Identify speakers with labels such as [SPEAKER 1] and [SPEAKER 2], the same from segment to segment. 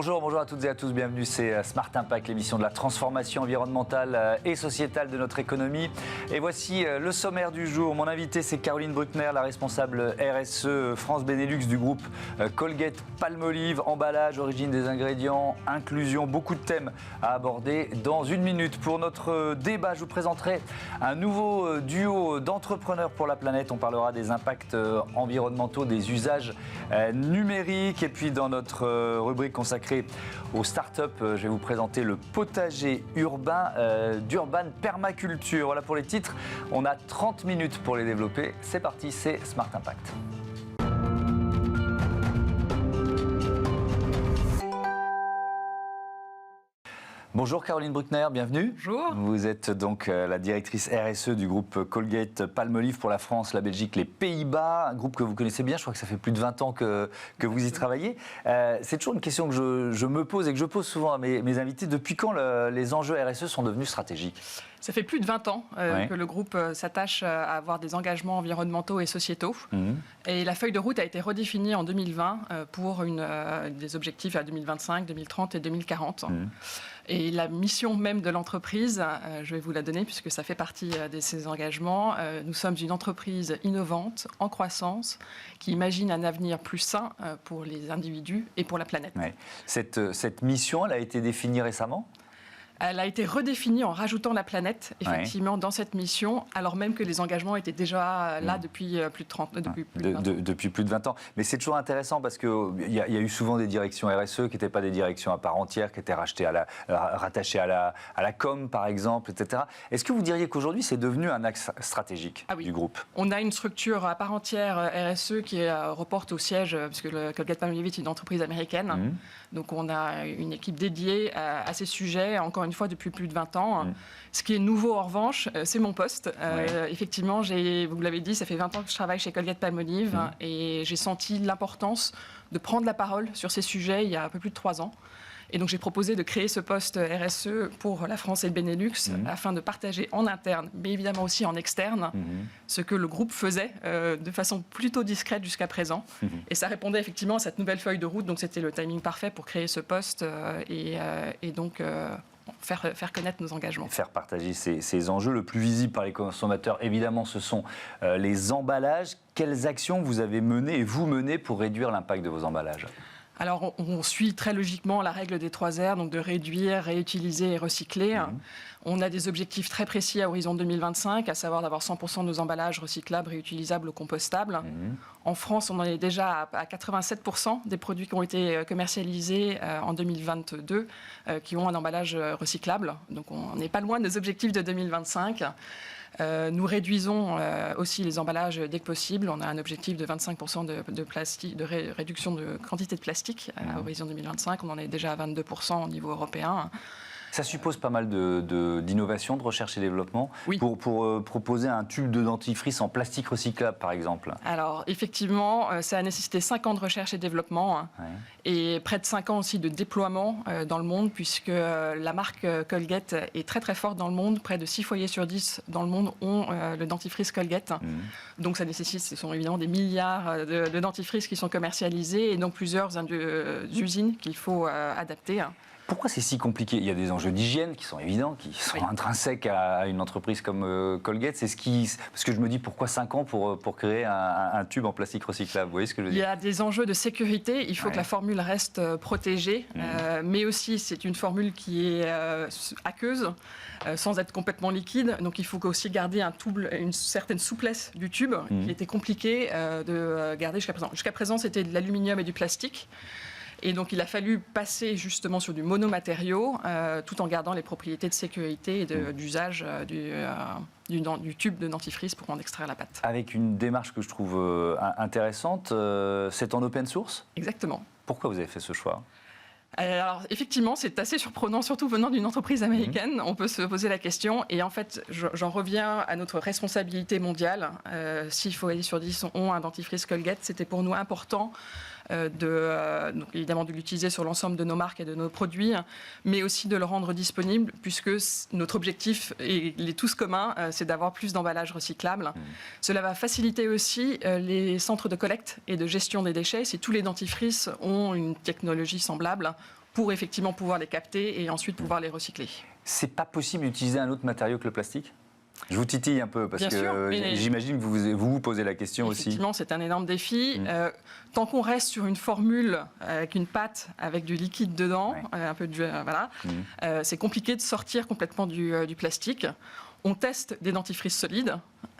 [SPEAKER 1] Bonjour à toutes et à tous, bienvenue, c'est Smart Impact, l'émission de la transformation environnementale et sociétale de notre économie. Et voici le sommaire du jour. Mon invité, c'est Caroline Bruckner, la responsable RSE France Benelux du groupe Colgate-Palmolive, emballage, origine des ingrédients, inclusion, beaucoup de thèmes à aborder dans une minute. Pour notre débat, je vous présenterai un nouveau duo d'entrepreneurs pour la planète. On parlera des impacts environnementaux, des usages numériques. Et puis dans notre rubrique consacrée aux startups, je vais vous présenter le potager urbain d'Urban Permaculture. Voilà pour les titres. On a 30 minutes pour les développer. C'est parti, c'est Smart Impact. Bonjour Caroline Bruckner, bienvenue.
[SPEAKER 2] Bonjour.
[SPEAKER 1] Vous êtes donc la directrice RSE du groupe Colgate-Palmolive pour la France, la Belgique, les Pays-Bas, un groupe que vous connaissez bien, je crois que ça fait plus de 20 ans que vous y travaillez. C'est toujours une question que je me pose et que je pose souvent à mes invités. Depuis quand les enjeux RSE sont devenus stratégiques ?
[SPEAKER 2] Ça fait plus de 20 ans que le groupe s'attache à avoir des engagements environnementaux et sociétaux. Et la feuille de route a été redéfinie en 2020 pour des objectifs à 2025, 2030 et 2040. Et la mission même de l'entreprise, je vais vous la donner puisque ça fait partie de ces engagements. Nous sommes une entreprise innovante, en croissance, qui imagine un avenir plus sain pour les individus et pour la planète.
[SPEAKER 1] Ouais. Cette mission, elle a été définie récemment ?
[SPEAKER 2] Elle a été redéfinie en rajoutant la planète, effectivement, dans cette mission, alors même que les engagements étaient déjà là depuis plus de 30
[SPEAKER 1] depuis plus de 20 ans. Mais c'est toujours intéressant parce qu'il y a eu souvent des directions RSE qui n'étaient pas des directions à part entière, qui étaient rattachées à la com, par exemple, etc. Est-ce que vous diriez qu'aujourd'hui, c'est devenu un axe stratégique du groupe ?
[SPEAKER 2] On a une structure à part entière RSE qui reporte au siège, puisque le Colgate-Palmolive est une entreprise américaine. Donc on a une équipe dédiée à ces sujets, encore une fois depuis plus de 20 ans. Ce qui est nouveau en revanche, c'est mon poste. Effectivement, vous l'avez dit, ça fait 20 ans que je travaille chez Colgate-Palmolive et j'ai senti l'importance de prendre la parole sur ces sujets il y a un peu plus de 3 ans. Et donc j'ai proposé de créer ce poste RSE pour la France et le Benelux afin de partager en interne, mais évidemment aussi en externe, ce que le groupe faisait de façon plutôt discrète jusqu'à présent. Et ça répondait effectivement à cette nouvelle feuille de route, donc c'était le timing parfait pour créer ce poste et donc faire connaître nos engagements.
[SPEAKER 1] Faire partager ces enjeux. Le plus visible par les consommateurs, évidemment, ce sont les emballages. Quelles actions vous avez menées et vous menez pour réduire l'impact de vos emballages ?
[SPEAKER 2] Alors, on suit très logiquement la règle des 3 R, donc de réduire, réutiliser et recycler. On a des objectifs très précis à horizon 2025, à savoir d'avoir 100% de nos emballages recyclables, réutilisables ou compostables. En France, on en est déjà à 87% des produits qui ont été commercialisés en 2022 qui ont un emballage recyclable. Donc, on n'est pas loin des objectifs de 2025. Nous réduisons aussi les emballages dès que possible. On a un objectif de 25% de plastique, de réduction de quantité de plastique à horizon 2025. On en est déjà à 22% au niveau européen.
[SPEAKER 1] Ça suppose pas mal d'innovation, de recherche et développement pour proposer un tube de dentifrice en plastique recyclable, par exemple.
[SPEAKER 2] Alors, effectivement, ça a nécessité 5 ans de recherche et développement et près de 5 ans aussi de déploiement dans le monde, puisque la marque Colgate est très très forte dans le monde. Près de 6 foyers sur 10 dans le monde ont le dentifrice Colgate. Donc, ça nécessite, ce sont évidemment des milliards de dentifrices qui sont commercialisés et donc plusieurs usines qu'il faut adapter.
[SPEAKER 1] Pourquoi c'est si compliqué ? Il y a des enjeux d'hygiène qui sont évidents, qui sont intrinsèques à une entreprise comme Colgate. Parce que je me dis, pourquoi 5 ans pour créer un tube en plastique recyclable ? Vous voyez ce que je veux dire ?
[SPEAKER 2] Il y a des enjeux de sécurité. Il faut que la formule reste protégée. Mais aussi, c'est une formule qui est aqueuse, sans être complètement liquide. Donc, il faut aussi garder une certaine souplesse du tube, qui était compliqué de garder jusqu'à présent. Jusqu'à présent, c'était de l'aluminium et du plastique. Et donc, il a fallu passer justement sur du monomatériau, tout en gardant les propriétés de sécurité et d'usage du tube de dentifrice pour en extraire la pâte.
[SPEAKER 1] Avec une démarche que je trouve intéressante, c'est en open source ?
[SPEAKER 2] Exactement.
[SPEAKER 1] Pourquoi vous avez fait ce choix ?
[SPEAKER 2] Alors, effectivement, c'est assez surprenant, surtout venant d'une entreprise américaine. On peut se poser la question. Et en fait, j'en reviens à notre responsabilité mondiale. 6 foyers sur 10 ont un dentifrice Colgate. C'était pour nous important donc évidemment de l'utiliser sur l'ensemble de nos marques et de nos produits, mais aussi de le rendre disponible, puisque notre objectif, et il est tous commun, c'est d'avoir plus d'emballages recyclables. Cela va faciliter aussi les centres de collecte et de gestion des déchets. Si tous les dentifrices ont une technologie semblable, pour effectivement pouvoir les capter et ensuite pouvoir les recycler.
[SPEAKER 1] C'est pas possible d'utiliser un autre matériau que le plastique ? Je vous titille un peu parce
[SPEAKER 2] Bien sûr,
[SPEAKER 1] que j'imagine que vous posez la question aussi.
[SPEAKER 2] Effectivement, c'est un énorme défi. Tant qu'on reste sur une formule avec une pâte, avec du liquide dedans, un peu de voilà, c'est compliqué de sortir complètement du plastique. On teste des dentifrices solides.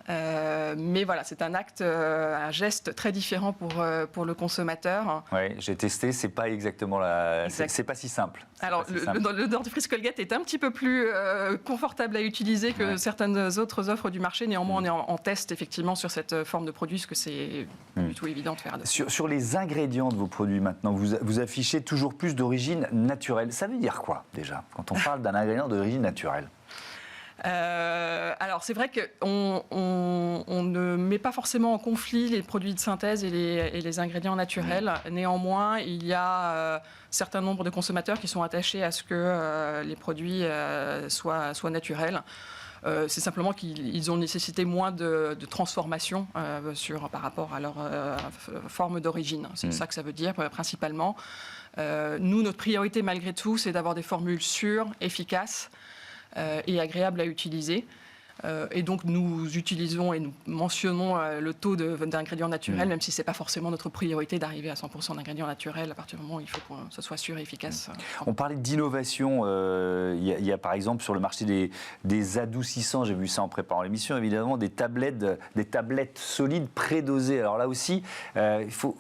[SPEAKER 2] Mais voilà, c'est un acte, un geste très différent pour le consommateur.
[SPEAKER 1] Oui, j'ai testé, c'est pas exactement c'est pas si simple.
[SPEAKER 2] Alors, le dentifrice Colgate est un petit peu plus confortable à utiliser que certaines autres offres du marché. Néanmoins, on est en test effectivement sur cette forme de produit, parce que c'est du tout évident de faire.
[SPEAKER 1] Sur les ingrédients de vos produits maintenant, vous affichez toujours plus d'origine naturelle. Ça veut dire quoi déjà, quand on parle d'un ingrédient d'origine naturelle ?
[SPEAKER 2] Alors c'est vrai qu'on ne met pas forcément en conflit les produits de synthèse et les ingrédients naturels. Néanmoins, il y a un certain nombre de consommateurs qui sont attachés à ce que les produits soient naturels. C'est simplement qu'ils ont nécessité moins de transformation par rapport à leur forme d'origine. C'est ça que ça veut dire principalement. Nous, notre priorité malgré tout, c'est d'avoir des formules sûres, efficaces, et agréable à utiliser. Et donc nous utilisons et nous mentionnons le taux d'ingrédients naturels, même si ce n'est pas forcément notre priorité d'arriver à 100% d'ingrédients naturels. À partir du moment où il faut que ce soit sûr et efficace.
[SPEAKER 1] On parlait d'innovation. Il y a par exemple sur le marché des adoucissants, j'ai vu ça en préparant l'émission, évidemment, des tablettes solides prédosées. Alors là aussi,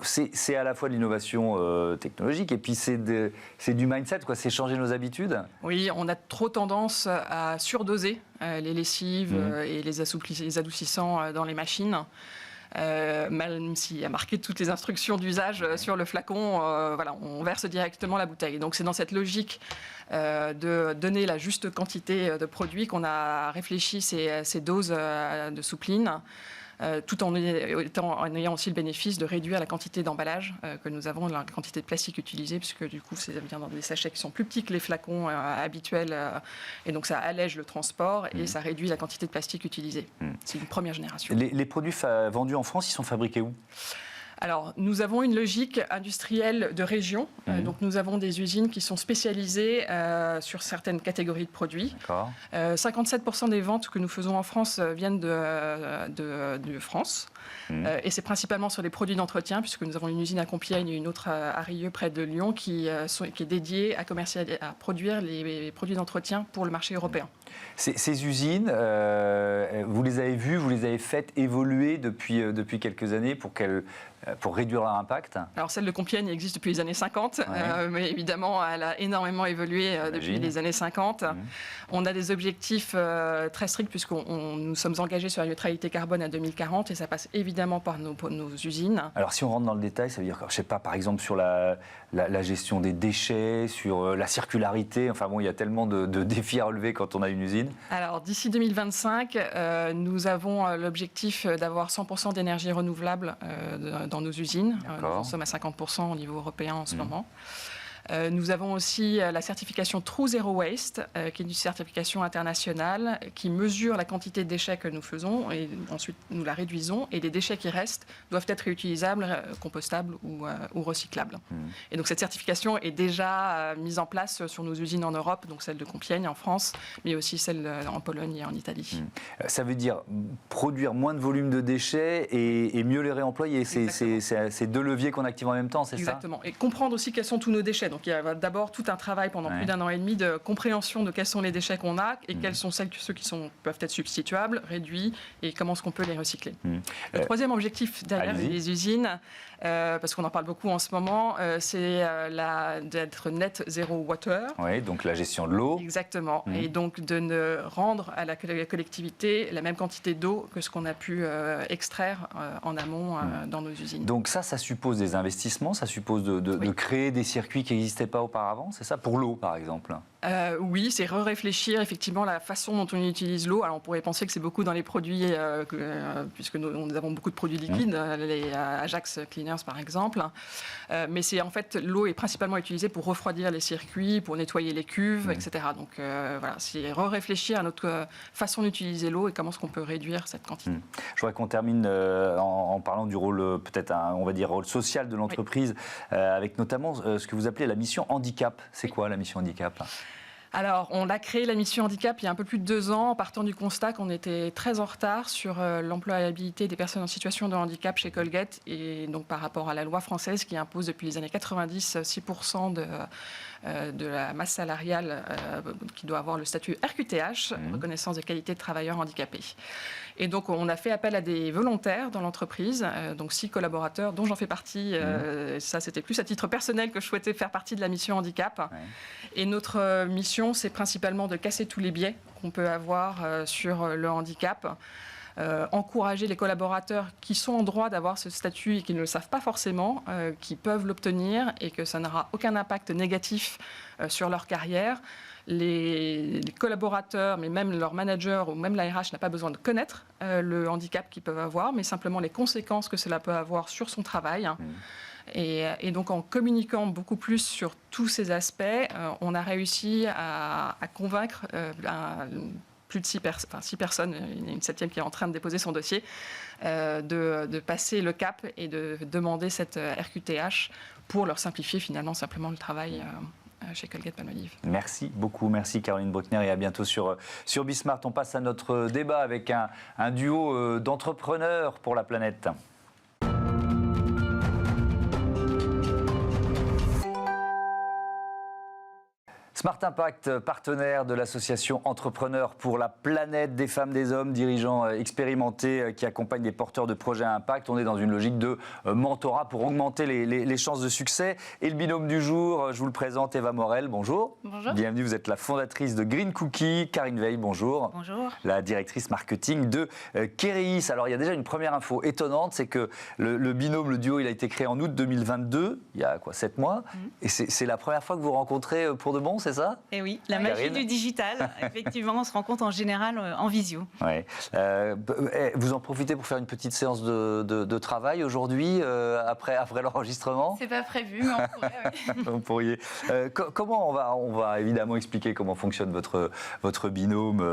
[SPEAKER 1] c'est à la fois de l'innovation technologique et puis c'est du mindset, quoi. C'est changer nos habitudes.
[SPEAKER 2] Oui, on a trop tendance à surdoser les lessives et les adoucissants dans les machines. Même s'il y a marqué toutes les instructions d'usage sur le flacon, voilà, on verse directement la bouteille. Donc c'est dans cette logique de donner la juste quantité de produit qu'on a réfléchi ces doses de soupline. Tout en ayant aussi le bénéfice de réduire la quantité d'emballage que nous avons, la quantité de plastique utilisé, puisque du coup, ça vient dans des sachets qui sont plus petits que les flacons habituels, et donc ça allège le transport et ça réduit la quantité de plastique utilisée. C'est une première génération.
[SPEAKER 1] Les produits vendus en France, ils sont fabriqués où ?
[SPEAKER 2] Alors, nous avons une logique industrielle de région. Donc, nous avons des usines qui sont spécialisées sur certaines catégories de produits. 57% des ventes que nous faisons en France viennent de France. Et c'est principalement sur les produits d'entretien, puisque nous avons une usine à Compiègne et une autre à Rieux, près de Lyon, qui est dédiée à produire les produits d'entretien pour le marché européen.
[SPEAKER 1] Ces usines, vous les avez vues, vous les avez faites évoluer depuis quelques années pour réduire leur impact ?
[SPEAKER 2] Alors celle de Compiègne existe depuis les années 50, mais évidemment elle a énormément évolué depuis les années 50. On a des objectifs très stricts puisque nous sommes engagés sur la neutralité carbone à 2040 et ça passe évidemment par nos usines.
[SPEAKER 1] Alors si on rentre dans le détail, ça veut dire, je ne sais pas, par exemple sur la gestion des déchets, sur la circularité, enfin bon, il y a tellement de défis à relever quand on a une usine.
[SPEAKER 2] Alors d'ici 2025, nous avons l'objectif d'avoir 100% d'énergie renouvelable dans nos usines. Nous sommes à 50% au niveau européen en ce moment. Nous avons aussi la certification True Zero Waste, qui est une certification internationale qui mesure la quantité de déchets que nous faisons et ensuite nous la réduisons. Et les déchets qui restent doivent être réutilisables, compostables ou recyclables. Et donc cette certification est déjà mise en place sur nos usines en Europe, donc celle de Compiègne en France, mais aussi celle en Pologne et en Italie.
[SPEAKER 1] Ça veut dire produire moins de volume de déchets et mieux les réemployer. C'est deux leviers qu'on active en même temps, c'est ça ?
[SPEAKER 2] Exactement. Et comprendre aussi quels sont tous nos déchets. Donc il y a d'abord tout un travail pendant plus d'1 an et demi de compréhension de quels sont les déchets qu'on a et quels sont ceux qui peuvent être substituables, réduits et comment est-ce qu'on peut les recycler. Le troisième objectif derrière les usines, parce qu'on en parle beaucoup en ce moment, c'est d'être net zero water.
[SPEAKER 1] Oui, donc la gestion de l'eau.
[SPEAKER 2] Exactement. Et donc de ne rendre à la collectivité la même quantité d'eau que ce qu'on a pu extraire en amont dans nos usines.
[SPEAKER 1] Donc ça suppose des investissements, ça suppose de créer des circuits qui n'existaient pas auparavant, c'est ça, pour l'eau par exemple?
[SPEAKER 2] Oui, c'est réfléchir effectivement la façon dont on utilise l'eau. Alors on pourrait penser que c'est beaucoup dans les produits, puisque nous avons beaucoup de produits liquides, les Ajax Cleaners par exemple, mais c'est en fait l'eau est principalement utilisée pour refroidir les circuits, pour nettoyer les cuves, etc. Donc voilà, c'est réfléchir à notre façon d'utiliser l'eau et comment est-ce qu'on peut réduire cette quantité.
[SPEAKER 1] Je voudrais qu'on termine en parlant du rôle, peut-être on va dire rôle social de l'entreprise, avec notamment ce que vous appelez la mission handicap. C'est quoi la mission handicap ?
[SPEAKER 2] Alors, on a créé la mission handicap il y a un peu plus de 2 ans, en partant du constat qu'on était très en retard sur l'employabilité des personnes en situation de handicap chez Colgate, et donc par rapport à la loi française qui impose depuis les années 90 6% de la masse salariale qui doit avoir le statut RQTH, reconnaissance des qualités de travailleurs handicapés. Et donc, on a fait appel à des volontaires dans l'entreprise, donc 6 collaborateurs, dont j'en fais partie. Ça, c'était plus à titre personnel que je souhaitais faire partie de la mission handicap. Et notre mission, c'est principalement de casser tous les biais qu'on peut avoir sur le handicap. Encourager les collaborateurs qui sont en droit d'avoir ce statut et qui ne le savent pas forcément, qui peuvent l'obtenir et que ça n'aura aucun impact négatif sur leur carrière. Les collaborateurs, mais même leur manager ou même la RH n'a pas besoin de connaître le handicap qu'ils peuvent avoir, mais simplement les conséquences que cela peut avoir sur son travail. Et donc, en communiquant beaucoup plus sur tous ces aspects, on a réussi à convaincre plus de 6 personnes, il y a une 7e qui est en train de déposer son dossier, de passer le cap et de demander cette RQTH pour leur simplifier finalement simplement le travail chez Colgate-Palmolive.
[SPEAKER 1] Merci beaucoup, merci Caroline Bruckner, et à bientôt sur Bismart. On passe à notre débat avec un duo d'entrepreneurs pour la planète. Smart Impact, partenaire de l'association Entrepreneurs pour la planète, des femmes, des hommes, dirigeants expérimentés qui accompagnent des porteurs de projets à impact. On est dans une logique de mentorat pour augmenter les chances de succès. Et le binôme du jour, je vous le présente, Eva Morel, bonjour.
[SPEAKER 3] Bonjour.
[SPEAKER 1] Bienvenue, vous êtes la fondatrice de Green Cookie. Karine Veil, bonjour.
[SPEAKER 3] Bonjour. La
[SPEAKER 1] directrice marketing de Kereis. Alors, il y a déjà une première info étonnante, c'est que le binôme, le duo, il a été créé en août 2022, il y a 7 mois. Et c'est la première fois que vous rencontrez pour de bon, c'est ça ?
[SPEAKER 3] Et oui, la magie du digital. Effectivement, on se rencontre en général en visio.
[SPEAKER 1] Ouais. Vous en profitez pour faire une petite séance de travail aujourd'hui, après l'enregistrement ?
[SPEAKER 3] C'est pas prévu, mais on pourrait, oui.
[SPEAKER 1] Vous pourriez. Comment on va évidemment expliquer comment fonctionne votre binôme,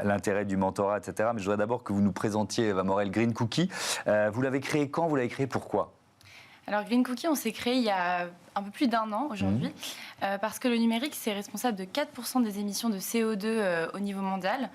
[SPEAKER 1] l'intérêt du mentorat, etc. Mais je voudrais d'abord que vous nous présentiez, Eva Morel, Green Cookie. Vous l'avez créé quand ? Vous l'avez créé pourquoi ?
[SPEAKER 3] Alors Green Cookie, on s'est créé il y a un peu plus d'1 an aujourd'hui, parce que le numérique, c'est responsable de 4% des émissions de CO2 au niveau mondial.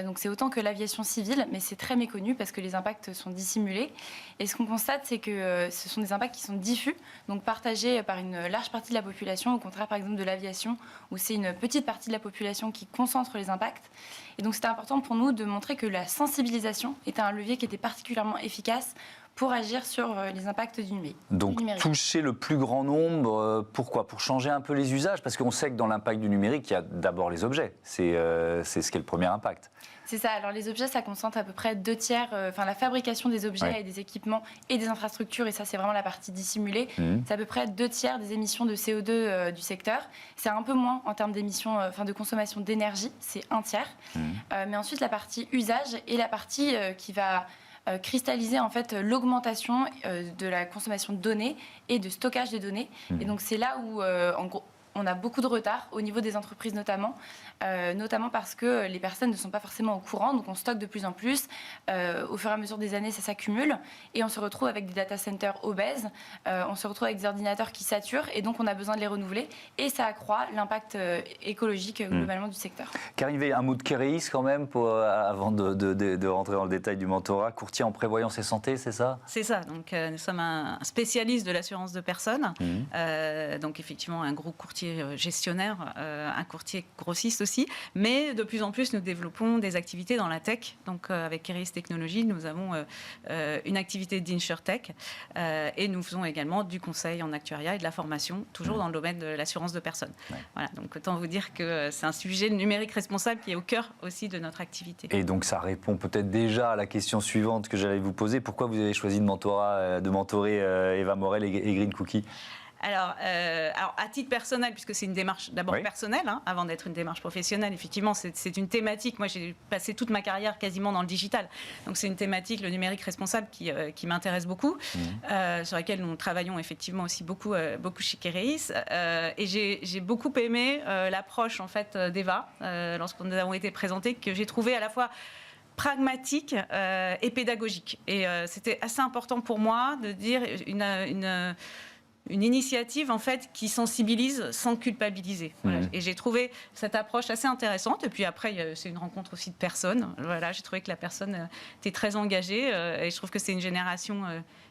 [SPEAKER 3] Donc c'est autant que l'aviation civile, mais c'est très méconnu parce que les impacts sont dissimulés. Et ce qu'on constate, c'est que ce sont des impacts qui sont diffus, donc partagés par une large partie de la population, au contraire par exemple de l'aviation, où c'est une petite partie de la population qui concentre les impacts. Et donc c'était important pour nous de montrer que la sensibilisation était un levier qui était particulièrement efficace pour agir sur les impacts du numérique.
[SPEAKER 1] Donc toucher le plus grand nombre, pourquoi ? Pour changer un peu les usages ? Parce qu'on sait que dans l'impact du numérique, il y a d'abord les objets. C'est ce qui est le premier impact.
[SPEAKER 3] C'est ça. Alors les objets, ça concentre à peu près 2/3, la fabrication des objets et des équipements et des infrastructures, et ça c'est vraiment la partie dissimulée. C'est à peu près 2/3 des émissions de CO2 du secteur. C'est un peu moins en termes d'émissions, de consommation d'énergie, c'est 1/3. Mais ensuite la partie usage et la partie qui va cristalliser en fait l'augmentation de la consommation de données et de stockage des données. Et donc c'est là où en gros on a beaucoup de retard au niveau des entreprises notamment parce que les personnes ne sont pas forcément au courant, donc on stocke de plus en plus. Au fur et à mesure des années, ça s'accumule et on se retrouve avec des data centers obèses, on se retrouve avec des ordinateurs qui saturent et donc on a besoin de les renouveler et ça accroît l'impact écologique globalement du secteur.
[SPEAKER 1] Karine Veil, un mot de Kereis quand même avant de rentrer dans le détail du mentorat. Courtier en prévoyance et santé, c'est ça ?
[SPEAKER 4] C'est ça, donc nous sommes un spécialiste de l'assurance de personnes, donc effectivement un gros courtier gestionnaire, un courtier grossiste aussi, mais de plus en plus nous développons des activités dans la tech. Donc avec Kereis Technologies, nous avons une activité d'InsurTech et nous faisons également du conseil en actuariat et de la formation, toujours dans le domaine de l'assurance de personnes. Voilà, donc autant vous dire que c'est un sujet, le numérique responsable, qui est au cœur aussi de notre activité.
[SPEAKER 1] Et donc ça répond peut-être déjà à la question suivante que j'allais vous poser. Pourquoi vous avez choisi de mentorer Eva Morel et Green Cookie ?
[SPEAKER 4] Alors, à titre personnel, puisque c'est une démarche d'abord personnelle, avant d'être une démarche professionnelle, effectivement, c'est une thématique. Moi, j'ai passé toute ma carrière quasiment dans le digital. Donc, c'est une thématique, le numérique responsable, qui m'intéresse beaucoup, sur laquelle nous travaillons effectivement aussi beaucoup chez Kereis. Et j'ai beaucoup aimé l'approche, en fait, d'Eva, lorsque nous avons été présentés, que j'ai trouvé à la fois pragmatique et pédagogique. Et c'était assez important pour moi de dire une une initiative en fait qui sensibilise sans culpabiliser. Voilà. Et j'ai trouvé cette approche assez intéressante. Et puis après, c'est une rencontre aussi de personnes. Voilà, j'ai trouvé que la personne était très engagée et je trouve que c'est une génération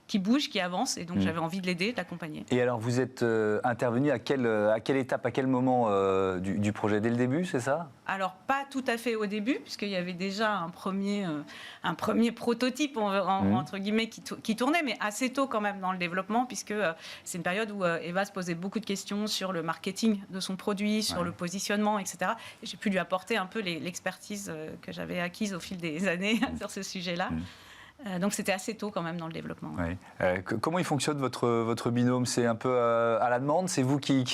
[SPEAKER 4] qui bouge, qui avance, et donc j'avais envie de l'aider, de l'accompagner.
[SPEAKER 1] Et alors, vous êtes intervenu à quelle étape, à quel moment du projet? Dès le début, c'est ça?
[SPEAKER 4] Alors, pas tout à fait au début, puisqu'il y avait déjà un premier prototype, entre guillemets, qui tournait, mais assez tôt quand même dans le développement, puisque c'est une période où Eva se posait beaucoup de questions sur le marketing de son produit, sur le positionnement, etc. Et j'ai pu lui apporter un peu l'expertise que j'avais acquise au fil des années sur ce sujet-là. Donc c'était assez tôt quand même dans le développement.
[SPEAKER 1] Ouais. Comment il fonctionne votre binôme? C'est un peu à la demande? C'est vous qui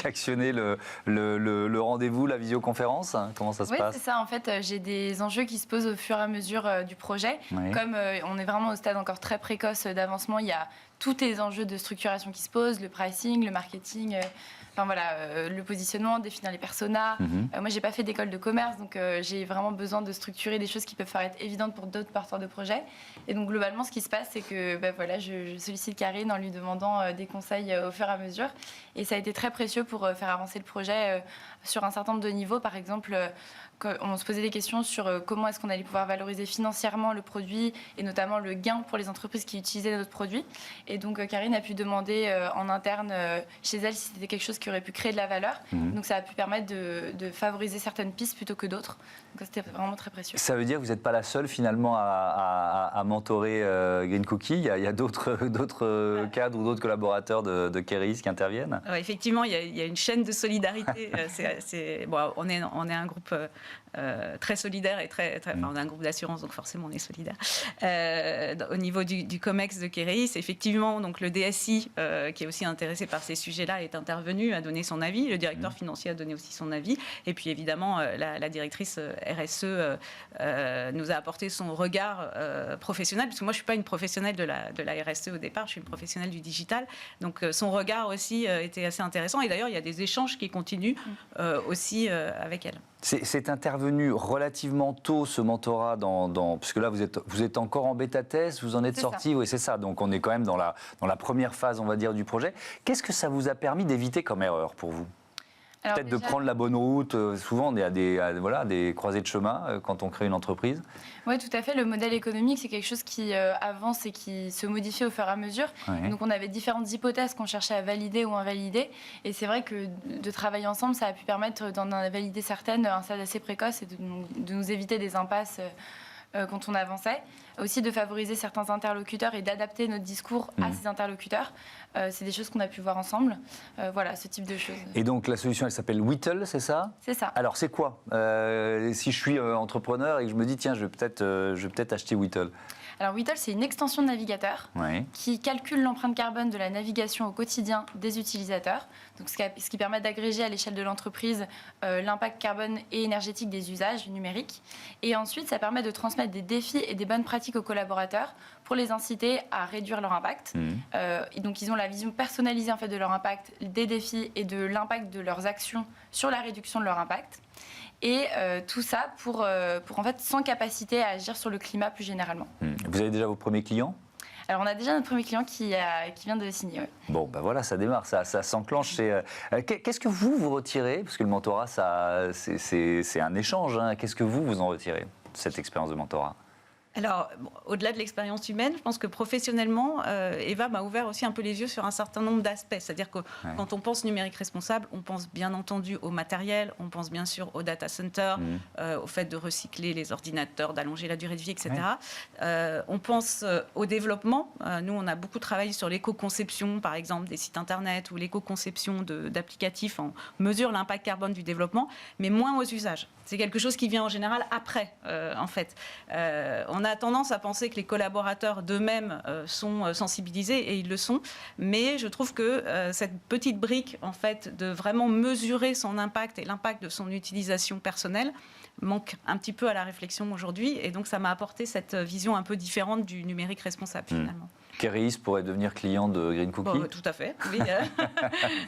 [SPEAKER 1] actionnez le rendez-vous, la visioconférence? Comment ça se passe?
[SPEAKER 3] Oui, c'est ça. En fait, j'ai des enjeux qui se posent au fur et à mesure du projet. Comme on est vraiment au stade encore très précoce d'avancement, il y a tous les enjeux de structuration qui se posent, le pricing, le marketing... Enfin voilà, le positionnement, définir les personas. Moi, j'ai pas fait d'école de commerce, donc j'ai vraiment besoin de structurer des choses qui peuvent paraître évidentes pour d'autres porteurs de projets. Et donc globalement, ce qui se passe, c'est que voilà, je sollicite Karine en lui demandant des conseils au fur et à mesure. Et ça a été très précieux pour faire avancer le projet sur un certain nombre de niveaux. Par exemple, on se posait des questions sur comment est-ce qu'on allait pouvoir valoriser financièrement le produit et notamment le gain pour les entreprises qui utilisaient notre produit. Et donc Karine a pu demander en interne chez elle si c'était quelque chose qui aurait pu créer de la valeur. Donc ça a pu permettre de favoriser certaines pistes plutôt que d'autres. Donc c'était vraiment très précieux. Ça
[SPEAKER 1] veut dire que vous n'êtes pas la seule finalement à mentorer Green Cookie. Il y a d'autres cadres ou d'autres collaborateurs de Keris qui interviennent.
[SPEAKER 4] Effectivement, il y a une chaîne de solidarité. On est un groupe très solidaire et on a un groupe d'assurance, donc forcément on est solidaire. Au niveau du COMEX de Keris, effectivement, donc le DSI qui est aussi intéressé par ces sujets-là est intervenu, a donné son avis. Le directeur financier a donné aussi son avis. Et puis évidemment, la directrice RSE nous a apporté son regard professionnel, parce que moi je suis pas une professionnelle de la RSE au départ, je suis une professionnelle du digital. Donc son regard aussi était assez intéressant. Et d'ailleurs, il y a des échanges qui continuent aussi avec elle.
[SPEAKER 1] C'est intervenu relativement tôt, ce mentorat, puisque là, vous êtes encore en bêta-test, vous en êtes sorti, oui, c'est ça. Donc, on est quand même dans la première phase, on va dire, du projet. Qu'est-ce que ça vous a permis d'éviter comme erreur pour vous? Peut-être de prendre la bonne route. Souvent, on est à des croisées de chemin quand on crée une entreprise.
[SPEAKER 3] Oui, tout à fait. Le modèle économique, c'est quelque chose qui avance et qui se modifie au fur et à mesure. Donc, on avait différentes hypothèses qu'on cherchait à valider ou invalider. Et c'est vrai que de travailler ensemble, ça a pu permettre d'en valider certaines à un stade assez précoce et de nous éviter des impasses quand on avançait. Aussi de favoriser certains interlocuteurs et d'adapter notre discours à ces interlocuteurs. C'est des choses qu'on a pu voir ensemble. Voilà, ce type de choses.
[SPEAKER 1] Et donc la solution, elle s'appelle Whittle, c'est ça? C'est ça. Alors c'est quoi si je suis entrepreneur et que je me dis, tiens, je vais peut-être acheter Whittle.
[SPEAKER 3] Alors Whittle, c'est une extension de navigateur qui calcule l'empreinte carbone de la navigation au quotidien des utilisateurs. Donc, ce qui permet d'agréger à l'échelle de l'entreprise l'impact carbone et énergétique des usages numériques. Et ensuite, ça permet de transmettre des défis et des bonnes pratiques aux collaborateurs pour les inciter à réduire leur impact. Et donc, ils ont la vision personnalisée en fait, de leur impact, des défis et de l'impact de leurs actions sur la réduction de leur impact. Et tout ça pour en fait, sans capacité à agir sur le climat plus généralement.
[SPEAKER 1] Vous avez déjà vos premiers clients?
[SPEAKER 3] Alors, on a déjà notre premier client qui vient de signer. Ouais.
[SPEAKER 1] Bon, ben voilà, ça démarre, ça s'enclenche. Qu'est-ce que vous retirez? Parce que le mentorat, c'est un échange. Hein. Qu'est-ce que vous en retirez de cette expérience de mentorat?
[SPEAKER 4] Alors, au-delà de l'expérience humaine, je pense que professionnellement, Eva m'a ouvert aussi un peu les yeux sur un certain nombre d'aspects. C'est-à-dire que quand on pense numérique responsable, on pense bien entendu au matériel, on pense bien sûr au data center, au fait de recycler les ordinateurs, d'allonger la durée de vie, etc. On pense au développement. Nous, on a beaucoup travaillé sur l'éco-conception, par exemple, des sites internet ou l'éco-conception d'applicatifs. On mesure l'impact carbone du développement, mais moins aux usages. C'est quelque chose qui vient en général après, en fait. On a tendance à penser que les collaborateurs d'eux-mêmes sont sensibilisés, et ils le sont. Mais je trouve que cette petite brique, en fait, de vraiment mesurer son impact et l'impact de son utilisation personnelle manque un petit peu à la réflexion aujourd'hui. Et donc, ça m'a apporté cette vision un peu différente du numérique responsable, finalement.
[SPEAKER 1] Keris pourrait devenir client de Green Cookie?
[SPEAKER 4] Tout à fait, oui.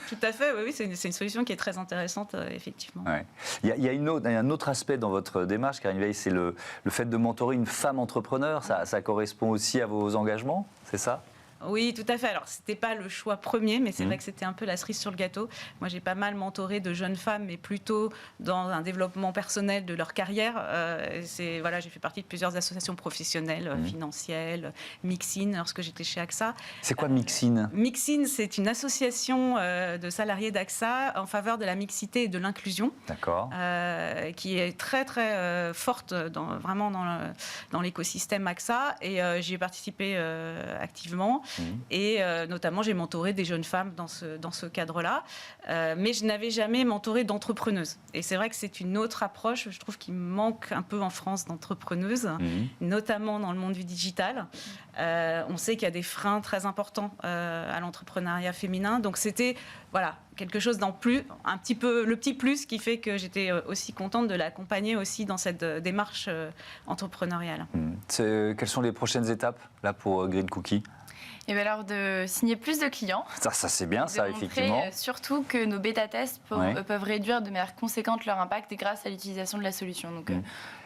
[SPEAKER 4] Tout à fait, oui, c'est une solution qui est très intéressante, effectivement.
[SPEAKER 1] Ouais. Il y a un autre aspect dans votre démarche, Karine Veil, c'est le fait de mentorer une femme entrepreneur. Ça correspond aussi à vos engagements, c'est ça?
[SPEAKER 4] Oui, tout à fait. Alors, ce n'était pas le choix premier, mais c'est vrai que c'était un peu la cerise sur le gâteau. Moi, j'ai pas mal mentoré de jeunes femmes, mais plutôt dans un développement personnel de leur carrière. Voilà, j'ai fait partie de plusieurs associations professionnelles, financières, Mixin, lorsque j'étais chez AXA.
[SPEAKER 1] C'est quoi Mixin ?
[SPEAKER 4] Mixin, c'est une association de salariés d'AXA en faveur de la mixité et de l'inclusion.
[SPEAKER 1] D'accord.
[SPEAKER 4] Qui est très, très forte vraiment dans l'écosystème AXA. Et j'y ai participé activement. Et notamment, j'ai mentoré des jeunes femmes dans ce cadre-là. Mais je n'avais jamais mentoré d'entrepreneuses. Et c'est vrai que c'est une autre approche, je trouve, qui manque un peu en France d'entrepreneuses, notamment dans le monde du digital. On sait qu'il y a des freins très importants à l'entrepreneuriat féminin. Donc c'était quelque chose d'en plus, un petit peu le petit plus qui fait que j'étais aussi contente de l'accompagner aussi dans cette démarche entrepreneuriale.
[SPEAKER 1] Quelles sont les prochaines étapes là pour Green Cookie ?
[SPEAKER 3] Et bien alors de signer plus de clients.
[SPEAKER 1] Ça c'est bien, ça, effectivement.
[SPEAKER 3] Surtout que nos bêta-tests peuvent réduire de manière conséquente leur impact grâce à l'utilisation de la solution. Donc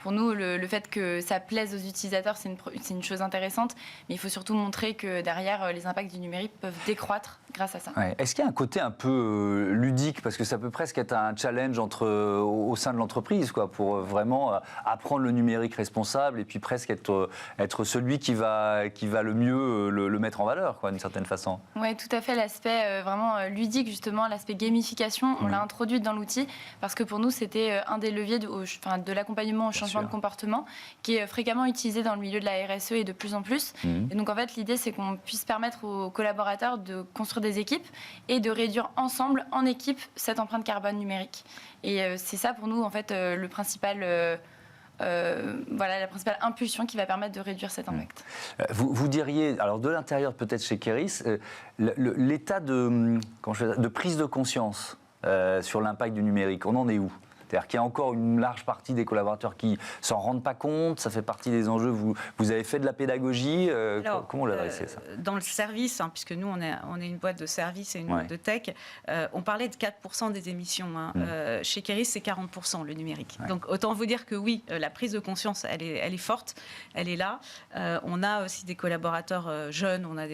[SPEAKER 3] pour nous, le fait que ça plaise aux utilisateurs, c'est une chose intéressante. Mais il faut surtout montrer que derrière, les impacts du numérique peuvent décroître grâce à ça.
[SPEAKER 1] Ouais. Est-ce qu'il y a un côté un peu ludique ? Parce que ça peut presque être un challenge au sein de l'entreprise, quoi, pour vraiment apprendre le numérique responsable et puis presque être celui qui va le mieux le mettre en valeur, quoi, d'une certaine façon.
[SPEAKER 3] Oui, tout à fait. L'aspect vraiment ludique, justement, l'aspect gamification, on l'a introduit dans l'outil parce que pour nous, c'était un des leviers de l'accompagnement au changement de comportement qui est fréquemment utilisé dans le milieu de la RSE et de plus en plus. Et donc, en fait, l'idée, c'est qu'on puisse permettre aux collaborateurs de construire des équipes et de réduire ensemble, en équipe, cette empreinte carbone numérique. Et c'est ça, pour nous, en fait, la principale impulsion qui va permettre de réduire cet impact.
[SPEAKER 1] Vous diriez, alors de l'intérieur peut-être chez Keris, l'état de prise de conscience sur l'impact du numérique, on en est où ? C'est-à-dire qu'il y a encore une large partie des collaborateurs qui s'en rendent pas compte, ça fait partie des enjeux. Vous avez fait de la pédagogie, comment l'adresser ça ?
[SPEAKER 4] Dans le service, puisque nous on est une boîte de service et une boîte de tech, on parlait de 4% des émissions. Chez Keris, c'est 40% le numérique. Donc autant vous dire que oui, la prise de conscience, elle est forte, elle est là. On a aussi des collaborateurs jeunes, on a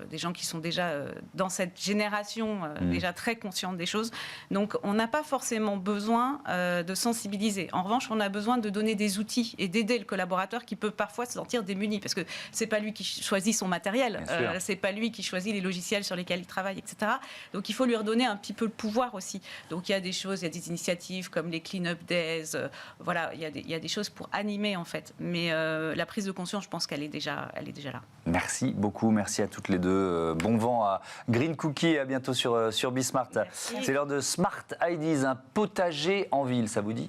[SPEAKER 4] des gens qui sont déjà dans cette génération déjà très conscients des choses. Donc on n'a pas forcément besoin de sensibiliser. En revanche, on a besoin de donner des outils et d'aider le collaborateur qui peut parfois se sentir démuni parce que c'est pas lui qui choisit son matériel, c'est pas lui qui choisit les logiciels sur lesquels il travaille, etc. Donc il faut lui redonner un petit peu le pouvoir aussi. Donc il y a des choses, il y a des initiatives comme les Clean Up Days, il y a des choses pour animer en fait. Mais la prise de conscience, je pense qu'elle est déjà là.
[SPEAKER 1] Merci beaucoup, merci à toutes les deux. Bon vent à Green Cookie et à bientôt sur Bismart.
[SPEAKER 4] Merci.
[SPEAKER 1] C'est l'heure de Smart Ideas, un potager en ville, ça vous dit ?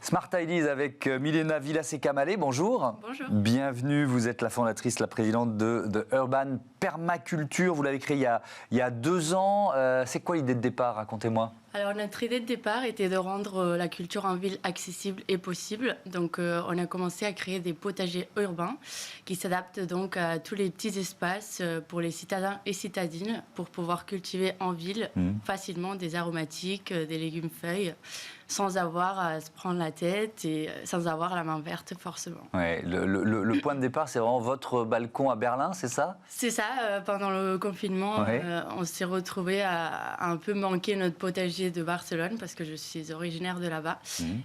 [SPEAKER 1] Smart Ideas avec Milena Villas-Camalé, bonjour.
[SPEAKER 5] Bonjour.
[SPEAKER 1] Bienvenue, vous êtes la fondatrice, la présidente de Urban Permaculture. Vous l'avez créée il y a 2 ans. C'est quoi l'idée de départ ? Racontez-moi.
[SPEAKER 5] Alors notre idée de départ était de rendre la culture en ville accessible et possible. Donc on a commencé à créer des potagers urbains qui s'adaptent donc à tous les petits espaces pour les citadins et citadines pour pouvoir cultiver en ville facilement des aromatiques, des légumes feuilles, sans avoir à se prendre la tête et sans avoir la main verte forcément.
[SPEAKER 1] Ouais, le point de départ, c'est vraiment votre balcon à Berlin, c'est ça ?
[SPEAKER 5] C'est ça, pendant le confinement, on s'est retrouvés à un peu manquer notre potager de Barcelone parce que je suis originaire de là-bas.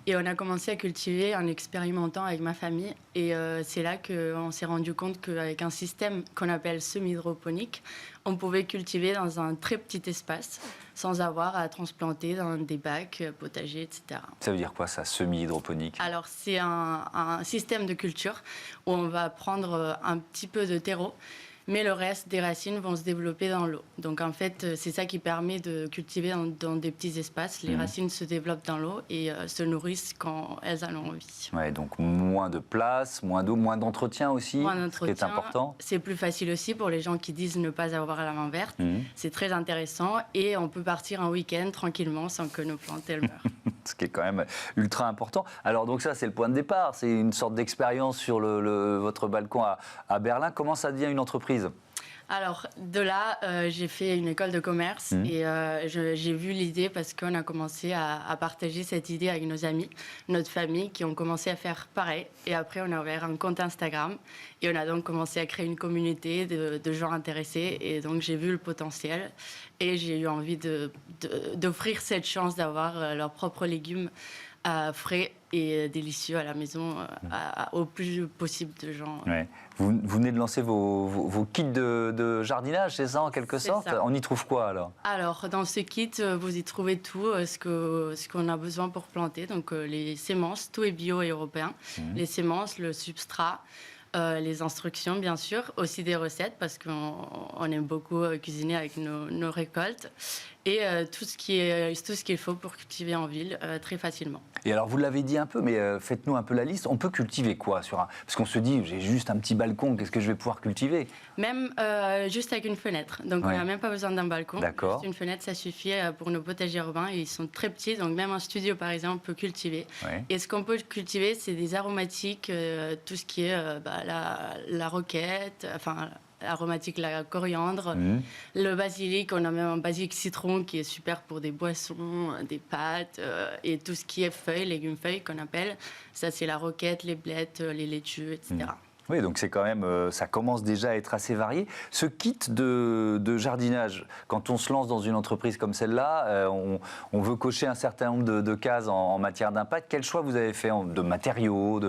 [SPEAKER 5] Et on a commencé à cultiver en expérimentant avec ma famille. Et c'est là qu'on s'est rendu compte qu'avec un système qu'on appelle semi-hydroponique, on pouvait cultiver dans un très petit espace sans avoir à transplanter dans des bacs, potagers, etc.
[SPEAKER 1] Ça veut dire quoi ça, semi-hydroponique ?
[SPEAKER 5] Alors c'est un système de culture où on va prendre un petit peu de terreau, mais le reste des racines vont se développer dans l'eau. Donc en fait, c'est ça qui permet de cultiver dans des petits espaces. Les racines se développent dans l'eau et se nourrissent quand elles en ont envie.
[SPEAKER 1] Ouais, donc moins de place, moins d'eau, moins d'entretien aussi, ce qui est important.
[SPEAKER 5] C'est plus facile aussi pour les gens qui disent ne pas avoir la main verte. C'est très intéressant et on peut partir un week-end tranquillement sans que nos plantes elles meurent.
[SPEAKER 1] Ce qui est quand même ultra important. Alors donc ça, c'est le point de départ. C'est une sorte d'expérience sur votre balcon à Berlin. Comment ça devient une entreprise ?
[SPEAKER 5] Alors, de là, j'ai fait une école de commerce et j'ai vu l'idée parce qu'on a commencé à partager cette idée avec nos amis, notre famille, qui ont commencé à faire pareil. Et après, on a ouvert un compte Instagram et on a donc commencé à créer une communauté de gens intéressés. Et donc, j'ai vu le potentiel et j'ai eu envie d'offrir cette chance d'avoir leurs propres légumes frais et délicieux à la maison au plus possible de gens.
[SPEAKER 1] Ouais. Vous venez de lancer vos kits de jardinage, c'est ça en quelque sorte?
[SPEAKER 5] Ça.
[SPEAKER 1] On y trouve quoi alors?
[SPEAKER 5] Alors, dans ce kit, vous y trouvez tout ce qu'on a besoin pour planter. Donc, les semences, tout est bio et européen. Les semences, le substrat, les instructions, bien sûr, aussi des recettes parce qu'on aime beaucoup cuisiner avec nos récoltes. Et tout ce qu'il faut pour cultiver en ville très facilement.
[SPEAKER 1] Et alors, vous l'avez dit un peu, mais faites-nous un peu la liste. On peut cultiver quoi Parce qu'on se dit, j'ai juste un petit balcon, qu'est-ce que je vais pouvoir cultiver?
[SPEAKER 5] Même juste avec une fenêtre. Donc, on n'a même pas besoin d'un balcon.
[SPEAKER 1] D'accord.
[SPEAKER 5] Juste une fenêtre, ça suffit pour nos potagers urbains. Ils sont très petits, donc même un studio, par exemple, peut cultiver.
[SPEAKER 1] Ouais.
[SPEAKER 5] Et ce qu'on peut cultiver, c'est des aromatiques, tout ce qui est la roquette, aromatique, la coriandre, le basilic, on a même un basilic citron qui est super pour des boissons, des pâtes et tout ce qui est feuilles, légumes feuilles qu'on appelle. Ça, c'est la roquette, les blettes, les laitues, etc.
[SPEAKER 1] Oui, donc c'est quand même, ça commence déjà à être assez varié. Ce kit de jardinage, quand on se lance dans une entreprise comme celle-là, on veut cocher un certain nombre de cases en matière d'impact. Quel choix vous avez fait de matériaux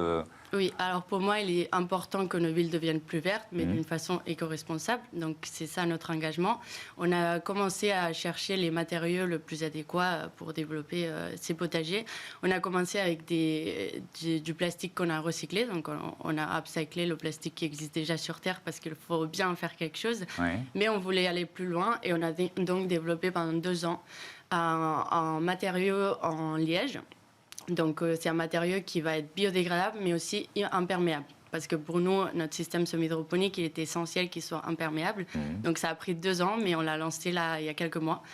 [SPEAKER 5] Oui, alors pour moi, il est important que nos villes deviennent plus vertes, mais d'une façon éco-responsable. Donc c'est ça notre engagement. On a commencé à chercher les matériaux les plus adéquats pour développer ces potagers. On a commencé avec du plastique qu'on a recyclé. Donc on a upcyclé le plastique qui existe déjà sur Terre parce qu'il faut bien faire quelque chose. Ouais. Mais on voulait aller plus loin et on a donc développé pendant 2 ans un matériau en liège. Donc, c'est un matériau qui va être biodégradable, mais aussi imperméable. Parce que pour nous, notre système semi-hydroponique, il était essentiel qu'il soit imperméable. Donc, ça a pris 2 ans, mais on l'a lancé là, il y a quelques mois.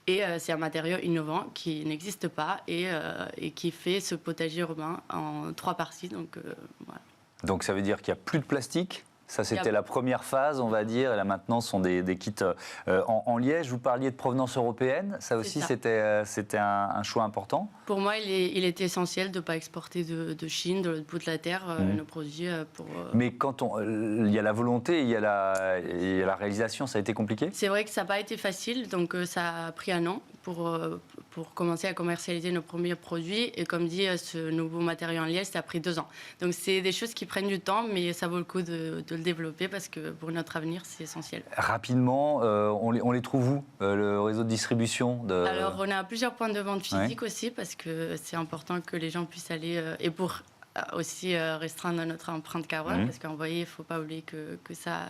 [SPEAKER 5] Et c'est un matériau innovant qui n'existe pas et qui fait ce potager urbain en 3 parties. Donc, voilà.
[SPEAKER 1] Donc, ça veut dire qu'il n'y a plus de plastique? Ça, c'était la première phase, on va dire. Et là, maintenant, ce sont des kits en liège. Vous parliez de provenance européenne. Ça aussi, c'était un choix important?
[SPEAKER 5] Pour moi, il était essentiel de ne pas exporter de Chine, de l'autre bout de la Terre, nos produits.
[SPEAKER 1] Mais quand il y a la volonté, il y a la réalisation, ça a été compliqué?
[SPEAKER 5] C'est vrai que ça n'a pas été facile. Donc, ça a pris 1 an pour commencer à commercialiser nos premiers produits. Et comme dit, ce nouveau matériau en liège, ça a pris 2 ans. Donc, c'est des choses qui prennent du temps, mais ça vaut le coup de le développer parce que pour notre avenir, c'est essentiel.
[SPEAKER 1] Rapidement, on les trouve où, le réseau de distribution
[SPEAKER 5] Alors, on a plusieurs points de vente physiques aussi parce que c'est important que les gens puissent aller et pour aussi restreindre notre empreinte carbone parce qu'en voyez, il ne faut pas oublier que ça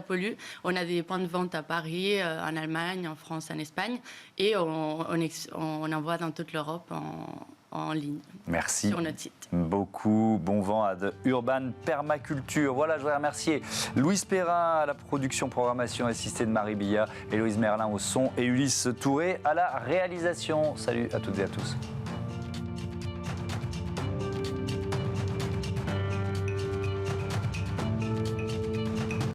[SPEAKER 5] pollue. On a des points de vente à Paris, en Allemagne, en France, en Espagne et on envoie dans toute l'Europe en ligne.
[SPEAKER 1] Merci.
[SPEAKER 5] Sur notre site.
[SPEAKER 1] Beaucoup. Bon vent à The Urban Permaculture. Voilà, je voudrais remercier Louise Perrin à la production, programmation assistée de Marie Billat, Héloïse Merlin au son et Ulysse Touré à la réalisation. Salut à toutes et à tous.